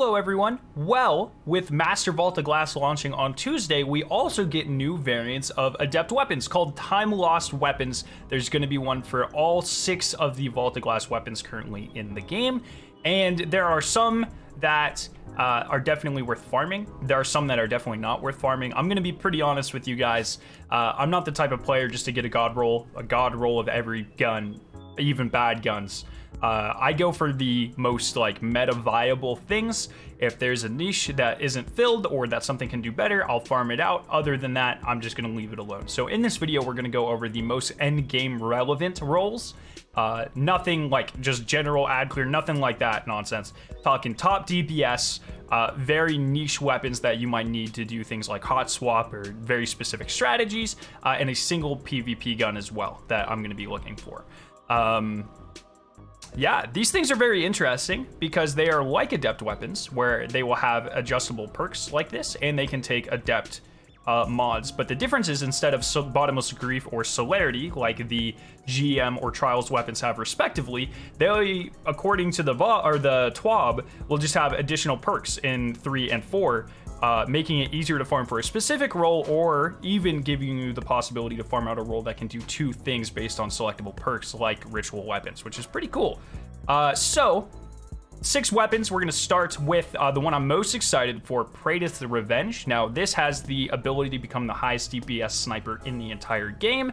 Hello everyone. Well, with Master Vault of Glass launching on Tuesday, we also get new variants of Adept weapons called TIMELOST weapons. There's going to be one for all 6 of the Vault of Glass weapons currently in the game, and there are some that are definitely worth farming. There are some that are definitely not worth farming. I'm going to be pretty honest with you guys. I'm not the type of player just to get a god roll of every gun, even bad guns. I go for the most like meta viable things. If there's a niche that isn't filled or that something can do better, I'll farm it out. Other than that, I'm just gonna leave it alone. So in this video, we're gonna go over the most end game relevant roles. Nothing like just general ad clear, nothing like that nonsense. Talking top DPS, very niche weapons that you might need to do things like hot swap or very specific strategies, and a single PvP gun as well that I'm gonna be looking for. Yeah, these things are very interesting because they are like Adept weapons where they will have adjustable perks like this and they can take Adept mods. But the difference is instead of Bottomless Grief or Celerity like the GM or Trials weapons have respectively, they, according to the TWAB, will just have additional perks in 3 and 4, making it easier to farm for a specific role or even giving you the possibility to farm out a role that can do 2 things based on selectable perks like ritual weapons, which is pretty cool. So 6 weapons. We're going to start with the one I'm most excited for, Praedyth the Revenge. Now, this has the ability to become the highest DPS sniper in the entire game,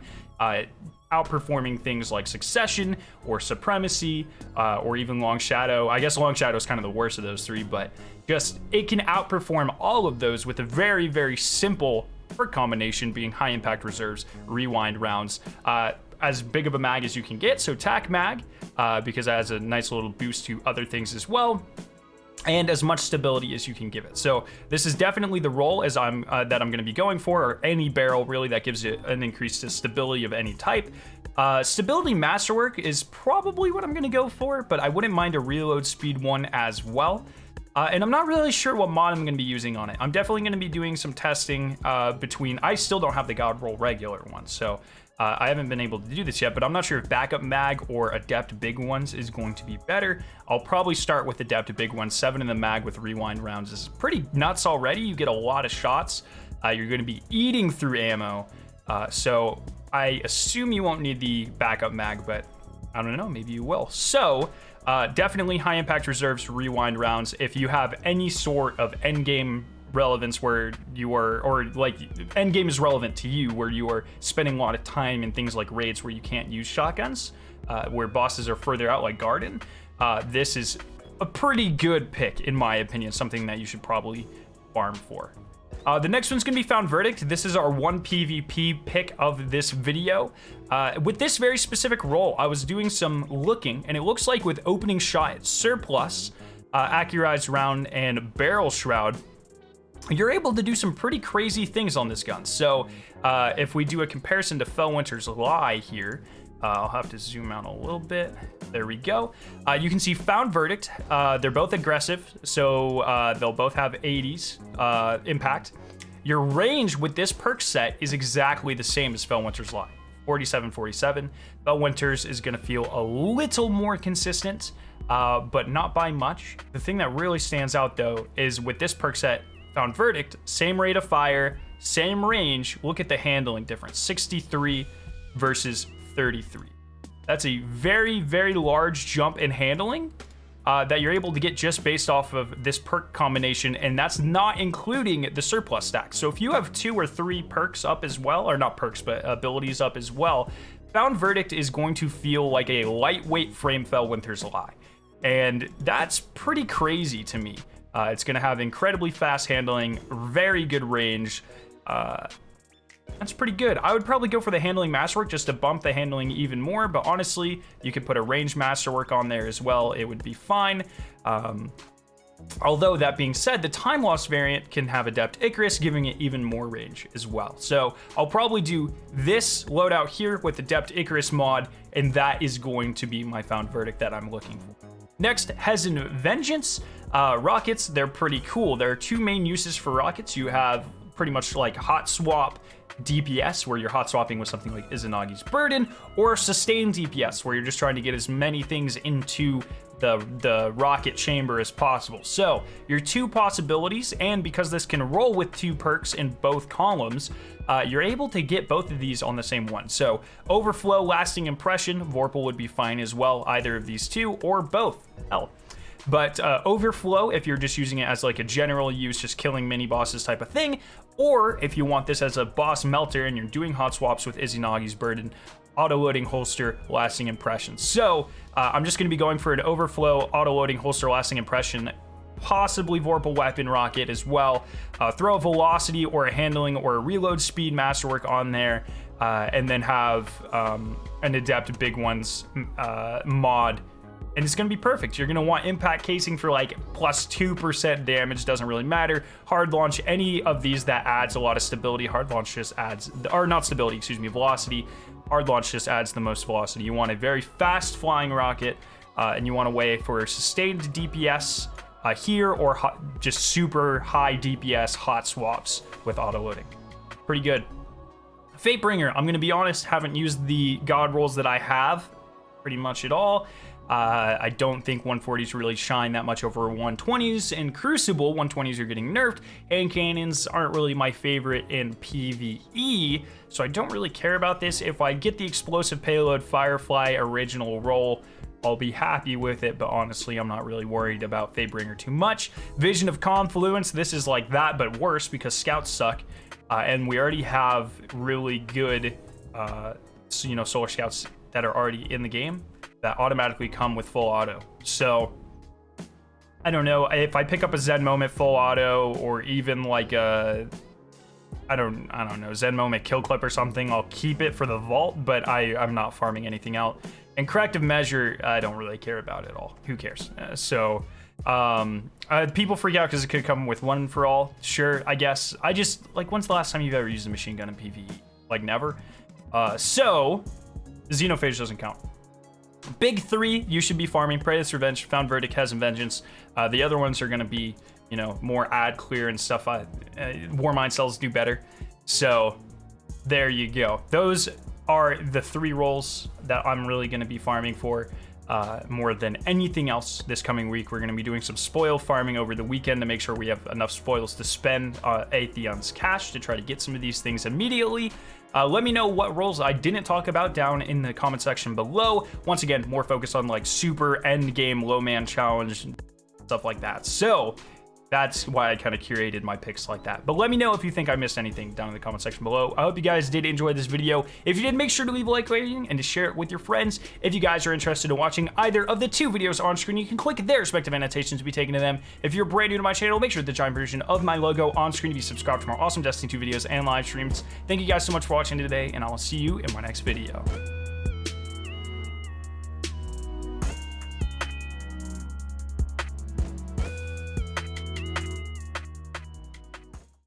outperforming things like Succession or Supremacy or even Long Shadow. I guess Long Shadow is kind of the worst of those 3, but just it can outperform all of those with a very, very simple perk combination being high impact reserves, rewind rounds, as big of a mag as you can get. So tac mag, because it has a nice little boost to other things as well, and as much stability as you can give it. So this is definitely the role as I'm that I'm going to be going for, or any barrel really that gives you an increase to stability of any type. Stability Masterwork is probably what I'm going to go for, but I wouldn't mind a reload speed one as well. And I'm not really sure what mod I'm going to be using on it. I'm definitely going to be doing some testing between. I still don't have the God Roll regular one, so I haven't been able to do this yet, but I'm not sure if backup mag or adept big ones is going to be better. I'll probably start with adept big ones. 7 in the mag with rewind rounds is pretty nuts already. You get a lot of shots. You're going to be eating through ammo. So I assume you won't need the backup mag, but I don't know, maybe you will. So definitely high impact reserves, rewind rounds. If you have any sort of end game relevance where you are, or like end game is relevant to you, where you are spending a lot of time in things like raids where you can't use shotguns, where bosses are further out like Garden, this is a pretty good pick in my opinion, something that you should probably farm for. The next one's gonna be Found Verdict. This is our 1 PvP pick of this video. With this very specific role, I was doing some looking, and it looks like with opening shot, surplus, accurized round, and barrel shroud, you're able to do some pretty crazy things on this gun. So if we do a comparison to Fellwinter's Lie here, I'll have to zoom out a little bit. There we go. You can see Found Verdict. They're both aggressive, so they'll both have 80s impact. Your range with this perk set is exactly the same as Fellwinter's Lie. 47-47. Fellwinter's is going to feel a little more consistent, but not by much. The thing that really stands out, though, is with this perk set, Found Verdict, same rate of fire, same range. Look at the handling difference, 63 versus 33. That's a very, very large jump in handling that you're able to get just based off of this perk combination, and that's not including the surplus stack. So if you have 2 or 3 perks up as well, or not perks, but abilities up as well, Found Verdict is going to feel like a lightweight frame Fellwinter's Lie. And that's pretty crazy to me. It's going to have incredibly fast handling, very good range. That's pretty good. I would probably go for the handling masterwork just to bump the handling even more, but honestly, you could put a range masterwork on there as well. It would be fine. Although that being said, the time loss variant can have Adept Icarus, giving it even more range as well. So I'll probably do this loadout here with Adept Icarus mod, and that is going to be my Found Verdict that I'm looking for. Next, Hezen Vengeance. Rockets, they're pretty cool. There are 2 main uses for rockets. You have pretty much like hot swap DPS, where you're hot swapping with something like Izanagi's Burden, or sustained DPS, where you're just trying to get as many things into the rocket chamber as possible. So your two possibilities, and because this can roll with two perks in both columns, you're able to get both of these on the same one. So overflow, lasting impression, Vorpal would be fine as well, either of these two or both. Hell. But overflow, if you're just using it as like a general use, just killing mini bosses type of thing, or if you want this as a boss melter and you're doing hot swaps with Izunagi's Burden, auto-loading holster, lasting impression. So I'm just going to be going for an overflow, auto-loading holster, lasting impression, possibly Vorpal weapon rocket as well. Throw a velocity or a handling or a reload speed masterwork on there, and then have an adept big ones mod. And it's going to be perfect. You're going to want impact casing for like plus 2% damage. Doesn't really matter. Hard launch, any of these that adds a lot of stability. Hard launch just adds, or not stability, excuse me, velocity. Hard launch just adds the most velocity. You want a very fast flying rocket, and you want a way for sustained DPS here, or just super high DPS hot swaps with auto loading. Pretty good. Fatebringer, I'm going to be honest, haven't used the god rolls that I have pretty much at all. I don't think 140s really shine that much over 120s. In Crucible, 120s are getting nerfed. Hand cannons aren't really my favorite in PvE, so I don't really care about this. If I get the explosive payload Firefly original roll, I'll be happy with it, but honestly, I'm not really worried about Fatebringer too much. Vision of Confluence, this is like that, but worse because scouts suck, and we already have really good, solar scouts that are already in the game that automatically come with full auto. So I don't know if I pick up a Zen Moment full auto, or even like a I don't know, Zen Moment kill clip or something, I'll keep it for the vault, but I'm not farming anything out. And corrective measure, I don't really care about at all. Who cares? People freak out because it could come with one for all. Sure, I guess. I just like, when's the last time you've ever used a machine gun in PvE? Like never. So Xenophage doesn't count. Big three, you should be farming Praedyth's Revenge, Found Verdict, Hezen Vengeance. The other ones are going to be, more ad clear and stuff. War Mind Cells do better. So there you go. Those are the three roles that I'm really going to be farming for more than anything else this coming week. We're going to be doing some spoil farming over the weekend to make sure we have enough spoils to spend Atheon's cash to try to get some of these things immediately. Let me know what roles I didn't talk about down in the comment section below. Once again, more focused on like super end game low man challenge, stuff like that. So that's why I kind of curated my picks like that. But let me know if you think I missed anything down in the comment section below. I hope you guys did enjoy this video. If you did, make sure to leave a like rating and to share it with your friends. If you guys are interested in watching either of the two videos on screen, you can click their respective annotations to be taken to them. If you're brand new to my channel, make sure to the giant version of my logo on screen to be subscribed to more awesome Destiny 2 videos and live streams. Thank you guys so much for watching today, and I will see you in my next video.